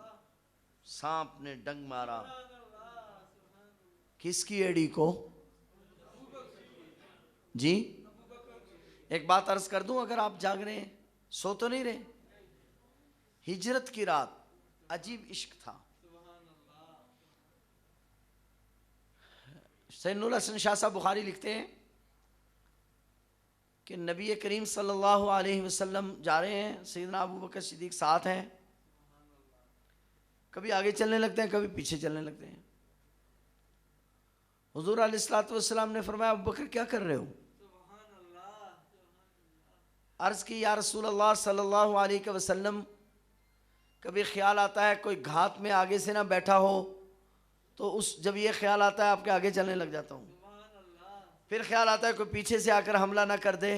सांप ने डंग मारा किसकी एड़ी को? जी, एक बात अर्ज कर दूं, अगर आप जाग रहे हैं, सो तो नहीं रहे। हिजरत की रात, अजीब इश्क था। सैयदुल हसन शाह साहब बुखारी लिखते हैं कि नबी करीम सल्लल्लाहु अलैहि वसल्लम जा रहे हैं, सैयदना अबू बकर सिद्दीक साथ हैं। कभी आगे चलने लगते हैं, कभी पीछे चलने लगते हैं। हुजूर अलैहिस्सलातु वस्सलाम ने फरमाया अबू बकर क्या कर रहे हो? अर्ज की या रसूल अल्लाह सल्लल्लाहु अलैहि वसल्लम, कभी ख्याल आता है कोई घात में आगे से ना बैठा हो तो जब ये ख्याल आता है आपके आगे चलने लग जाता हूँ। फिर ख्याल आता है कोई पीछे से आकर हमला ना कर दे,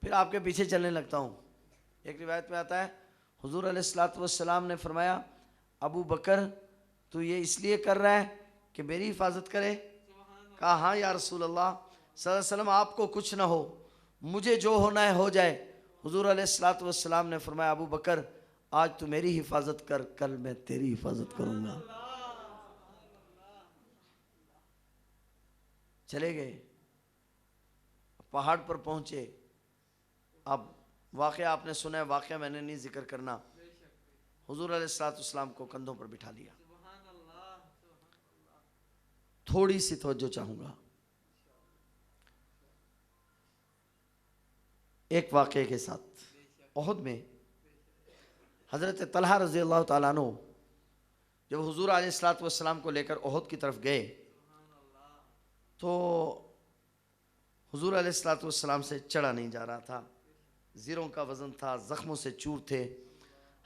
फिर आपके पीछे चलने लगता हूँ। एक रिवायत में आता है हुजूर अलैहिस्सलातु वस्सलाम ने फरमाया अबू बकर तू ये इसलिए कर रहा है कि मेरी हिफाजत करे? कहा हाँ या रसूल अल्लाह सल्लल्लाहु अलैहि वसल्लम, आपको कुछ ना हो, मुझे जो होना है हो जाए। हुजूर अलैहिस्सलातु वस्सलाम ने फरमाया अबू बकर आज तू मेरी हिफाजत कर, कल मैं तेरी हिफाजत करूंगा। चले गए, पहाड़ पर पहुंचे। अब वाक़या आपने सुना है, वाक़या मैंने नहीं जिक्र करना। हुजूर अलैहिस्सलातु वस्सलाम को कंधों पर बिठा लिया। थोड़ी सी तवज्जो चाहूंगा। एक वाक़े के साथ ओहद में हज़रत तलहा रज़ी अल्लाह ताला अन्हु जब हुजूर अलैहिस्सलातु वस्सलाम को लेकर ओहद की तरफ गए तो हुजूर अलैहिस्सलातु वस्सलाम से चढ़ा नहीं जा रहा था, ज़ीरों का वज़न था, ज़ख्मों से चूर थे।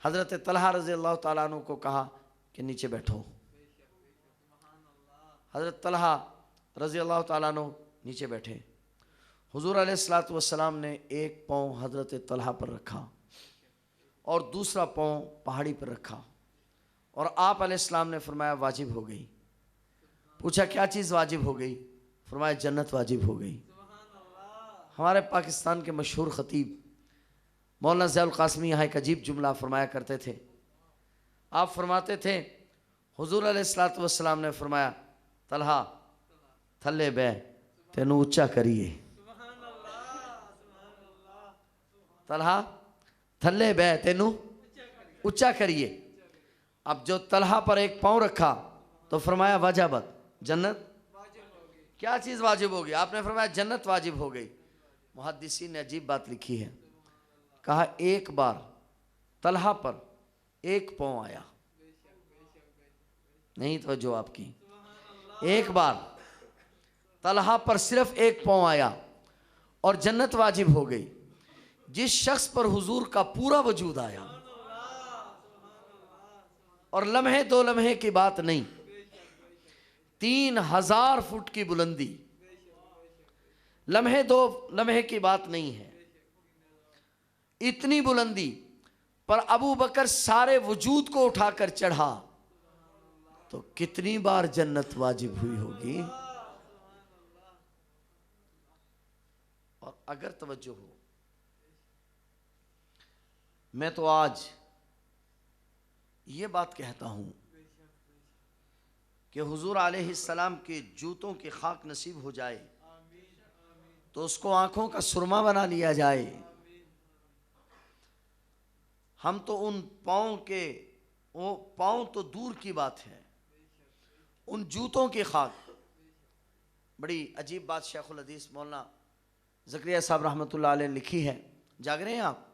हज़रत तलहा रज़ी अल्लाह ताला अन्हु को कहा कि नीचे बैठो। हज़रत तलहा रज़ी अल्लाह ताला अन्हु नीचे बैठे। हुजूर अलैहिस्सलातु वस्सलाम ने एक पाँव हज़रत तलहा पर रखा और दूसरा पाँव पहाड़ी पर रखा और आप अलैहिस्सलाम ने फरमाया वाजिब हो गई। पूछा क्या चीज़ वाजिब हो गई? फरमाया जन्नत वाजिब हो गई। हमारे पाकिस्तान के मशहूर ख़तीब मौलाना ज़ियाउल क़ासिमी यहाँ एक अजीब जुमला फरमाया करते थे। आप फरमाते थे हुजूर अलैहिस्सलातु वस्सलाम ने फरमाया तलहा थल्ले बै तेनू उच्चा करिए। तलहा थल्ले बै तेनू उच्चा करिए। अब जो तलहा पर एक पाँव रखा तो फरमाया वाजबत जन्नत। क्या चीज़ वाजिब हो गई? आपने फरमाया जन्नत वाजिब हो गई। मुहद्दिसीन ने अजीब बात लिखी है, कहा एक बार तलहा पर एक पाँव आया, नहीं तो जो आपकी, एक बार तलहा पर सिर्फ एक पाँव आया और जन्नत वाजिब हो गई। जिस शख्स पर हुजूर का पूरा वजूद आया और लम्हे दो लम्हे की बात नहीं, 3000 फुट की बुलंदी, लम्हे दो लम्हे की बात नहीं है, इतनी बुलंदी पर अबू बकर सारे वजूद को उठाकर चढ़ा तो कितनी बार जन्नत वाजिब हुई होगी। और अगर तवज्जो हो, मैं तो आज ये बात कहता हूं कि हुजूर अलैहिस्सलाम के जूतों की खाक नसीब हो जाए तो उसको आंखों का सुरमा बना लिया जाए। हम तो उन पाँव के, वो पाँव तो दूर की बात है, उन जूतों की खाक। बड़ी अजीब बात शेखुल हदीस मौलाना ज़करिया साहब रहमतुल्लाह अलैह लिखी है। जाग रहे हैं आप?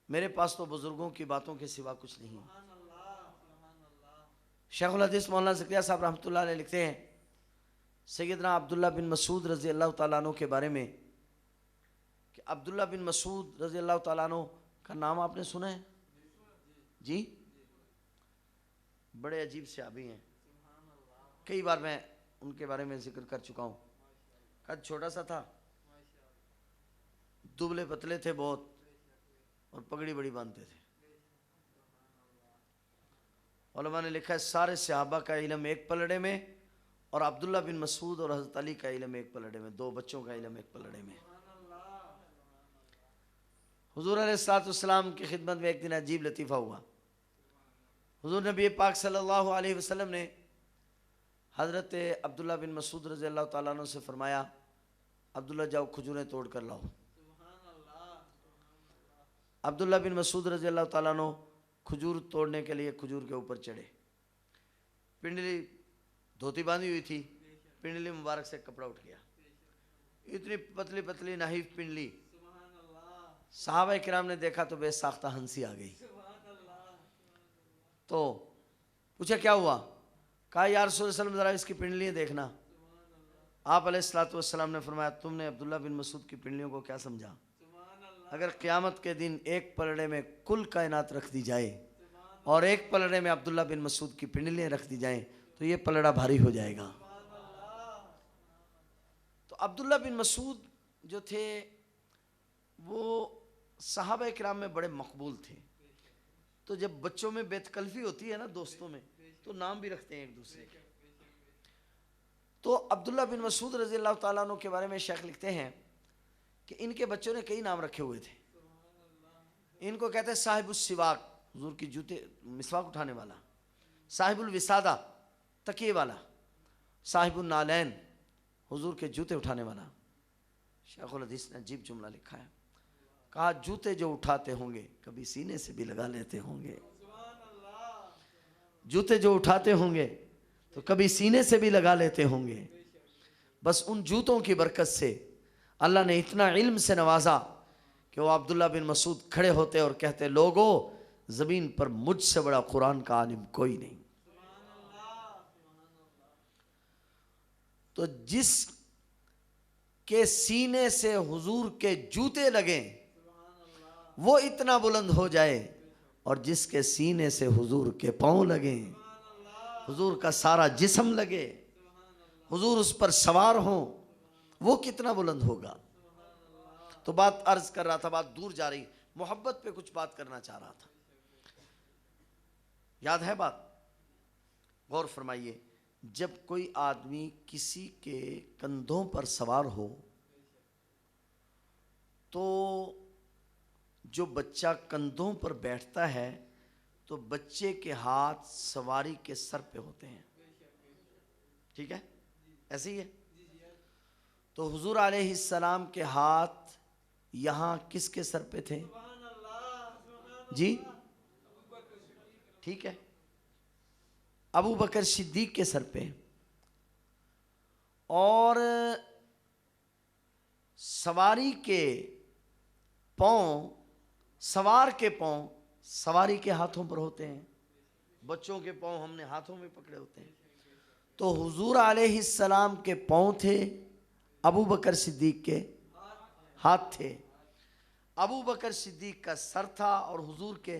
मेरे पास तो बुजुर्गों की बातों के सिवा कुछ नहीं। शेखुल हदीस मौलाना ज़करिया साहब रहमतुल्लाह अलैह लिखते हैं सैयदना अब्दुल्ला बिन मसूद रज़ी अल्लाह तआला अन्हु के बारे में कि अब्दुल्ला बिन मसूद रज़ी अल्लाह तआला अन्हु का नाम आपने सुना है जी? बड़े अजीब सहाबी हैं, कई बार मैं उनके बारे में जिक्र कर चुका हूँ। कद छोटा सा था, दुबले पतले थे बहुत और पगड़ी बड़ी बांधते थे। उलमा ने लिखा है सारे सहाबा का इल्म एक पलड़े में और अब्दुल्ला बिन मसूद और हज़रत अली का इल्म एक पलड़े में, दो बच्चों का इल्म एक पलड़े में। हुजूर अलैहिस्सलाम की खिदमत में एक दिन अजीब लतीफ़ा हुआ। हुजूर नबी पाक सल्लल्लाहु अलैहि वसल्लम ने हज़रत अब्दुल्ला बिन मसूद रज़ी अल्लाह तआला अन्हु से फरमाया अब्दुल्ला जाओ खजूरें तोड़ कर लाओ। अब्दुल्ला बिन मसूद रज़ी अल्लाह तआला अन्हु खजूर तोड़ने के लिए खजूर के ऊपर चढ़े। पिंडली धोती बांधी हुई थी, पिंडली मुबारक से कपड़ा उठ गया। इतनी पतली पतली नाहिफ पिंडली। सहाबा किराम ने देखा तो बेसाख्ता हंसी आ गई। तो पूछा क्या हुआ? कहा या रसूल सल्लल्लाहु अलैहि वसल्लम ज़रा इसकी पिंडलियाँ देखना। आप अलैहिस्सलातु वस्सलाम ने फरमाया तुमने अब्दुल्ला बिन मसूद की पिंडलियों को क्या समझा? अगर क़यामत के दिन एक पलड़े में कुल कायनात रख दी जाए और एक पलड़े में अब्दुल्ला बिन मसूद की पिंडलियाँ रख दी जाएं तो ये पलड़ा भारी हो जाएगा। तो अब्दुल्ला बिन मसूद जो थे वो सहाबा किराम में बड़े मकबूल थे। तो जब बच्चों में बेतकल्फी होती है ना, दोस्तों में, तो नाम भी रखते हैं एक दूसरे के। तो अब्दुल्ला बिन मसूद रज़ी अल्लाह ताला अन्हु के बारे में शेख लिखते हैं कि इनके बच्चों ने कई नाम रखे हुए थे। इनको कहते हैं साहिबुस सिवाक, हुजूर की जूते मिसवाक उठाने वाला, साहिबुल विसादा, तकिए वाला, साहिबुल नालैन, हुजूर के जूते उठाने वाला। शेखुल हदीस ने अजीब जुमला लिखा है, कहा जूते जो उठाते होंगे कभी सीने से भी लगा लेते होंगे। जूते जो उठाते होंगे तो कभी सीने से भी लगा लेते होंगे। बस उन जूतों की बरकत से अल्लाह ने इतना इल्म से नवाजा कि वो अब्दुल्ला बिन मसूद खड़े होते और कहते लोगो ज़मीन पर मुझसे बड़ा कुरान का आलिम कोई नहीं। तो जिस के सीने से हुजूर के जूते लगे वो इतना बुलंद हो जाए, और जिसके सीने से हुजूर के पांव लगे, हुजूर का सारा जिस्म लगे, हुजूर उस पर सवार हो, वो कितना बुलंद होगा। तो बात अर्ज कर रहा था, बात दूर जा रही, मोहब्बत पे कुछ बात करना चाह रहा था। याद है बात? गौर फरमाइए, जब कोई आदमी किसी के कंधों पर सवार हो तो जो बच्चा कंधों पर बैठता है तो बच्चे के हाथ सवारी के सर पे होते हैं। ठीक है, ऐसे ही है। तो हुजूर अलैहिस्सलाम के हाथ यहाँ किसके सर पे थे जी? ठीक है, अबू बकर सिद्दीक के सर पे। और सवारी के पांव, सवार के पांव सवारी के हाथों पर होते हैं, बच्चों के पांव हमने हाथों में पकड़े होते हैं। तो हुजूर अलैहिस्सलाम के पांव थे, अबू बकर सिद्दीक के हाथ थे। अबू बकर सिद्दीक का सर था और हुजूर के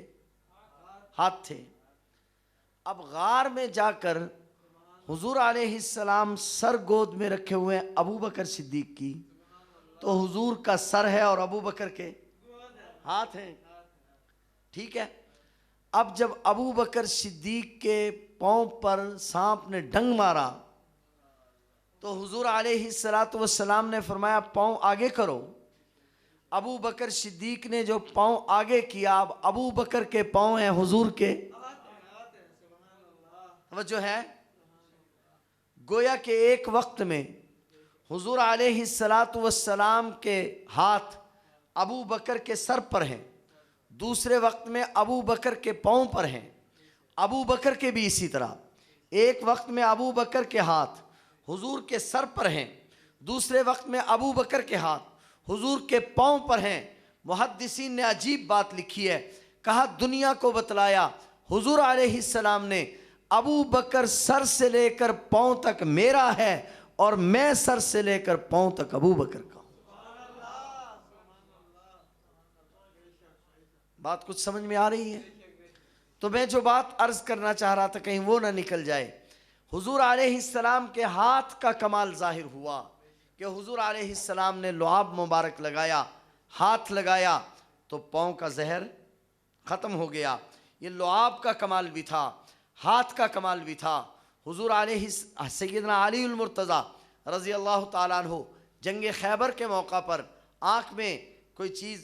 हाथ थे। अब गार में जाकर हुजूर अलैहिस्सलाम सर गोद में रखे हुए हैं अबू बकर सिद्दीक की, तो हुजूर का सर है और अबू बकर के हाथ हैं। ठीक है, अब जब अबू बकर सिद्दीक के पांव पर सांप ने डंग मारा तो हुजूर अलैहिस्सलातु वस्सलाम ने फरमाया पांव आगे करो। अबू बकर सिद्दीक ने जो पांव आगे किया, अब अबू बकर के पांव हैं हुजूर के, जो है गोया के एक वक्त में हुजूर अलैहिस्सलातु वस्सलाम के हाथ अबू बकर के सर पर हैं, दूसरे वक्त में अबू बकर के पांव पर हैं। अबू बकर के भी इसी तरह, एक वक्त में अबू बकर के हाथ हुजूर के सर पर हैं, दूसरे वक्त में अबू बकर के हाथ हुजूर के पांव पर हैं। मुहद्दिसीन ने अजीब बात लिखी है, कहा दुनिया को बतलाया हुजूर अलैहिस्सलाम ने अबू बकर सर से लेकर पांव तक मेरा है और मैं सर से लेकर पांव तक अबू बकर का हूं। बात कुछ समझ में आ रही है? तो मैं जो बात अर्ज करना चाह रहा था कहीं वो ना निकल जाए। हुजूर अलैहिस्सलाम के हाथ का कमाल जाहिर हुआ कि हुजूर अलैहिस्सलाम ने लुआब मुबारक लगाया, हाथ लगाया तो पांव का जहर खत्म हो गया। ये लुआब का कमाल भी था, हाथ का कमाल भी था। हुजूर सैयदना अली मुर्तज़ा रज़ी अल्लाह ताला अन्हु जंग खैबर के मौका पर आँख में कोई चीज़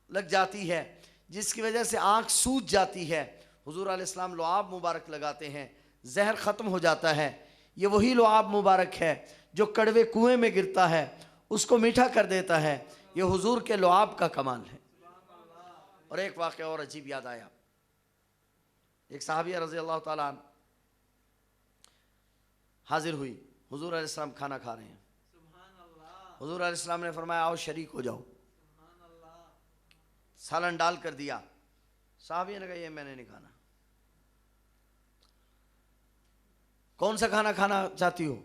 लग जाती है जिसकी वजह से आँख सूज जाती है, हुजूर अलैहिस्सलाम लुआब मुबारक लगाते हैं, जहर ख़त्म हो जाता है। ये वही लुआब मुबारक है जो कड़वे कुएं में गिरता है उसको मीठा कर देता है। ये हुजूर के लुआब का कमाल है। और एक वाक़या और अजीब याद आया, एक सहाबिया रज़ी अल्लाह ताला अन्हा हाजिर हुई, हुजूर अलैहिस्सलाम खाना खा रहे हैं। हुजूर अलैहिस्सलाम ने फरमाया आओ शरीक हो जाओ, सालन डाल कर दिया। साहबिया ने कहा ये मैंने नहीं खाना। कौन सा खाना खाना चाहती हो?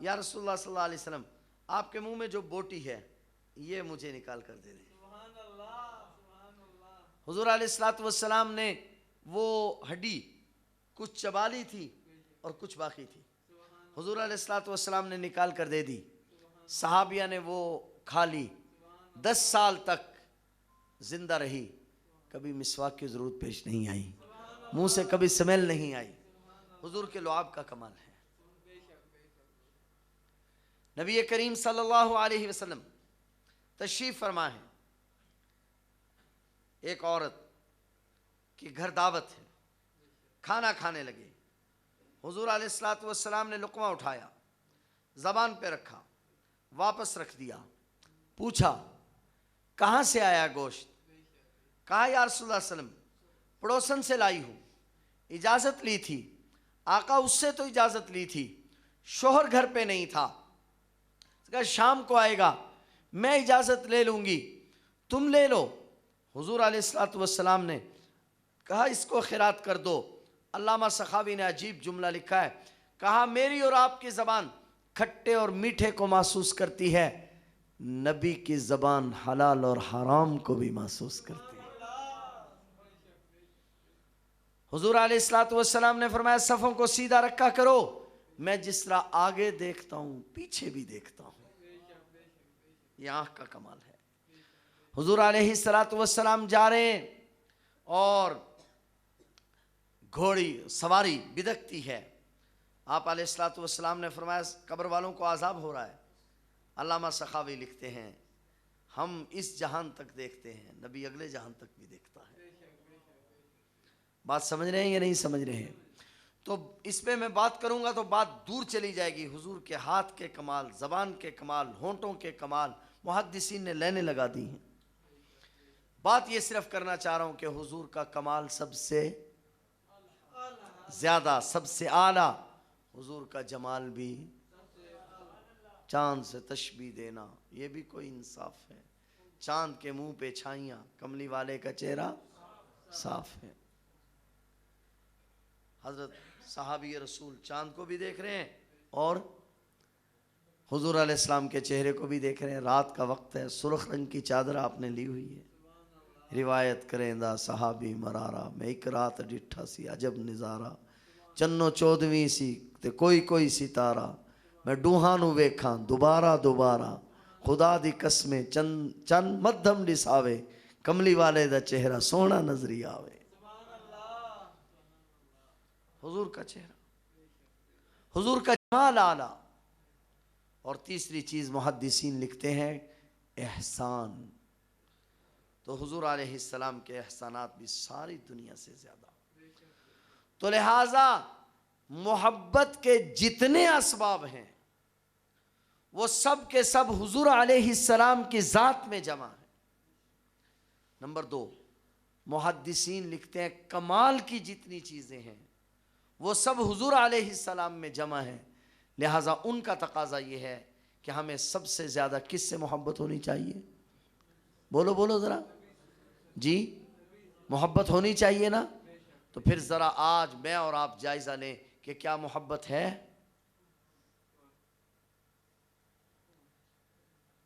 या रसूलुल्लाह सल्लल्लाहु अलैहि वसल्लम, आपके मुंह में जो बोटी है ये मुझे निकाल कर दे दे। हुजूर अलैहिस्सलातु वस्सलाम ने वो हड्डी कुछ चबा ली थी और कुछ बाकी थी। हुजूर अलैहिस्सलातु वस्सलाम ने निकाल कर दे दी। सहाबिया ने वो खा ली। 10 साल तक जिंदा रही, कभी मिसवाक की जरूरत पेश नहीं आई, मुंह से कभी स्मेल नहीं आई। हुजूर के लुआब का कमाल है। नबी करीम सल्लल्लाहु अलैहि वसल्लम तशरीफ फरमा है। एक औरत की घर दावत है, खाना खाने लगे। हुजूर अलैहिस्सलातु वस्सलाम ने लुक़मा उठाया, ज़बान पे रखा, वापस रख दिया। पूछा कहाँ से आया गोश्त? कहा या रसूलुल्लाह सल्लल्लाहु अलैहि वसल्लम पड़ोसन से लाई हूँ, इजाज़त ली थी। आका उससे तो इजाज़त ली थी, शोहर घर पे नहीं था। कहा शाम को आएगा, मैं इजाज़त ले लूँगी, तुम ले लो। हुजूर अलैहिस्सलातु वस्सलाम ने कहा इसको खिरात कर दो। अल्लामा सखावी ने अजीब जुमला लिखा है, कहा मेरी और आपकी ज़बान खट्टे और मीठे को महसूस करती है, नबी की ज़बान हलाल और हराम को भी महसूस करती है। हुजूर अलैहिस्सलातु वस्सलाम ने फरमाया सफ़ों को सीधा रखा करो, मैं जिस तरह आगे देखता हूँ पीछे भी देखता हूँ। ये आँख का कमाल है। हुजूर अलैहिस्सलातु वस्सलाम जा रहे हैं और घोड़ी सवारी बिदकती है। आप अलैहिस्सलातु वस्सलाम ने फरमाया कब्र वालों को आज़ाब हो रहा है। अल्लामा सखावी लिखते हैं हम इस जहान तक देखते हैं, नबी अगले जहान तक भी देखता है। बात समझ रहे हैं या नहीं समझ रहे हैं? तो इसमें मैं बात करूंगा तो बात दूर चली जाएगी। हुजूर के हाथ के कमाल, ज़बान के कमाल, होंठों के कमाल मुहद्दिसीन ने लेने लगा दी हैं। बात ये सिर्फ करना चाह रहा हूं कि हुजूर का कमाल सबसे ज़्यादा, सबसे आला, हुजूर का जमाल भी चांद से तशबीह देना, ये भी कोई इंसाफ है। चांद के मुंह पे छाइयाँ, कमली वाले का चेहरा साफ है। हजरत सहाबी रसूल चांद को भी देख रहे हैं और हुजूर अलैहिस्सलाम के चेहरे को भी देख रहे हैं। रात का वक्त है, सुर्ख रंग की चादर आपने ली हुई है। रिवायत करेंदा सहाबी मरारा, मैं एक रात डिठा सी अजब नज़ारा, चन्नो चौदवीं सी ते कोई कोई सितारा, मैं डूहां नू वेखां दोबारा दोबारा, खुदा दी कसमें चंद चंद मध्यम दिसावे, कमली वाले दा चेहरा सोहना नजरी आवे। हुजूर का चेहरा, हुजूर का जमाल आला। और तीसरी चीज मुहद्दिसीन लिखते हैं एहसान। तो हुजूर अलैहिस्सलाम के एहसानात भी सारी दुनिया से ज्यादा। तो लिहाजा मोहब्बत के जितने असबाब हैं वो सब के सब हुजूर अलैहिस्सलाम की जात में जमा है। नंबर 2, मुहद्दिसीन लिखते हैं कमाल की जितनी चीजें हैं वो सब हुजूर अलैहिस्सलाम में जमा है। लिहाजा उनका तकाजा ये है कि हमें सबसे ज्यादा किससे मोहब्बत होनी चाहिए? बोलो बोलो जरा जी, मोहब्बत होनी चाहिए ना? तो फिर जरा आज मैं और आप जायजा लें कि क्या मोहब्बत है?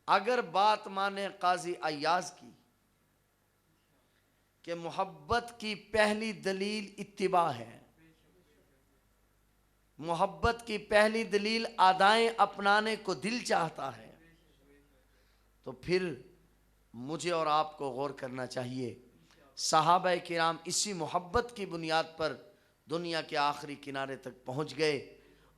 अगर बात माने काजी अय्याज की कि मोहब्बत की पहली दलील इत्तिबा है, मोहब्बत की पहली दलील अदाएं अपनाने को दिल चाहता है, तो फिर मुझे और आपको गौर करना चाहिए। सहाबा किराम इसी मोहब्बत की बुनियाद पर दुनिया के आखिरी किनारे तक पहुंच गए।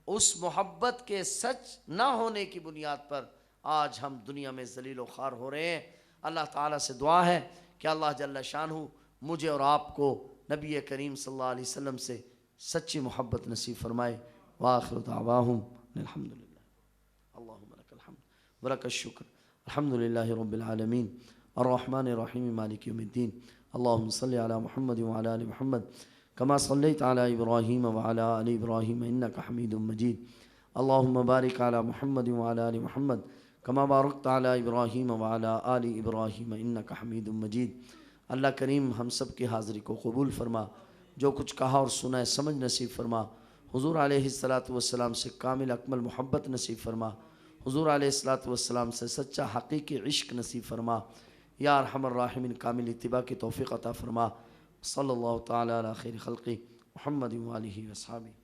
उस मोहब्बत के सच ना होने की बुनियाद पर आज हम दुनिया में ज़लील व ख़ार हो रहे हैं। अल्लाह ताला से दुआ है कि अल्लाह जल्ल शानहू मुझे और आपको नबी करीम सल्लल्लाहु अलैहि वसल्लम से सच्ची मोहब्बत नसीब फरमाए। व आखिरु दावाहुम अल्हम्दुलिल्लाह, अल्लाहुम्मा लकल हम्द व लकश शुक्र, अल्हम्दुलिल्लाहि रब्बिल आलमीन, अर्रहमानिर रहीम, मालिकि यौमिद्दीन। अल्लाहुम्मा सल्लि अला मुहम्मद व अला आलि मुहम्मद कमा सल्लैता अला इब्राहीम व अला आलि इब्राहीम इन्नका हमीदुम मजीद। अल्लाहुम्मा बारिक अला मुहम्मद व अला आलि मुहम्मद कमा बारकता अला इब्राहीम व अला आलि इब्राहीम इन्नका हमीदुम मजीद। अल्लाह करीम हम सब की हाज़िरी को कबूल फरमा, जो कुछ कहा और सुना है समझ नसीब फरमा। हुजूर अलैहिस्सलातु वस्सलाम से कामिल अकमल मोहब्बत नसीब फरमा। हुजूर अलैहिस्सलातु वस्सलाम से सच्चा हकीकी इश्क नसीब फरमा। या अरहमर राहिमीन कामिल इत्तिबा की तौफीक अता फरमा। सल्लल्लाहु तआला अला खैर खल्क़ि मुहम्मद व आलिहि व अस्हाबिही।